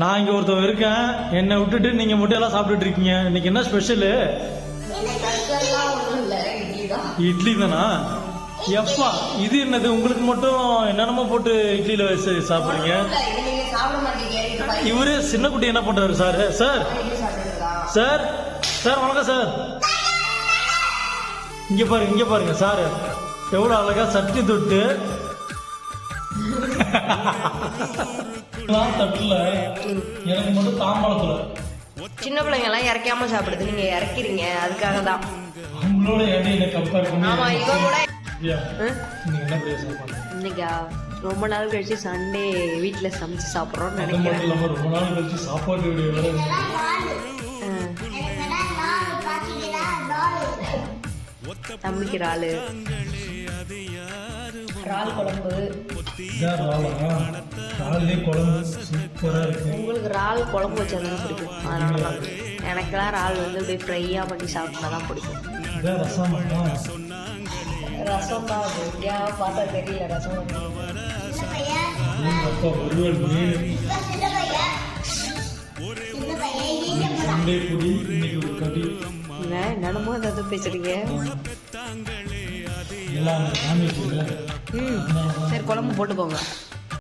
நான் இங்க ஒருத்தவங்க இருக்கேன், என்னை விட்டுட்டு நீங்க மட்டும் எல்லாம் சாப்பிட்டுட்டு இருக்கீங்க. இன்னைக்கு என்ன ஸ்பெஷலு? இட்லி தானா? எப்பா இது என்னது? உங்களுக்கு மட்டும் என்னென்னமோ போட்டு இட்லியில வச்சு சாப்பிடுறீங்க. இவரு சின்ன குட்டி என்ன பண்றாரு? சார் சார் சார் சார் வணக்கம் சார். இங்க பாருங்க சார் எவ்வளவு அழகா சட்டி தொட்டு தட்டுல எனக்கு மட்டும் தாம்பாளத்துல. சின்ன பிள்ளைங்க எல்லாம் இறக்காம சாப்பிடுது, நீங்க இறக்கிறீங்க, அதுக்காக தான். அவங்களோட இடையில கம்பேர் பண்ணி. ஆமா, இவ கூட இன்னைக்கா ரொம்ப நாள் கழிச்சு சண்டே வீட்டுல சமைச்சு சாப்பிட்றோம்னு நினைக்கிறேன். ரொம்ப நாள் கழிச்சு சாப்பாடு தம்பிக்கு இறாலு குழம்பு. உங்களுக்கு இறால் குழம்பு வச்சா தானே பிடிக்கும், அதனாலதான். எனக்கெல்லாம் இறால் வந்து அப்படியே ஃப்ரையா பண்ணி சாப்பிட்டா தான் பிடிக்கும். ரசம் தான் பார்த்தா தெரியல. ரசம் என்னமோ ஏதாவது பேசுறீங்க. சரி, குழம்பு போட்டுக்கோங்க.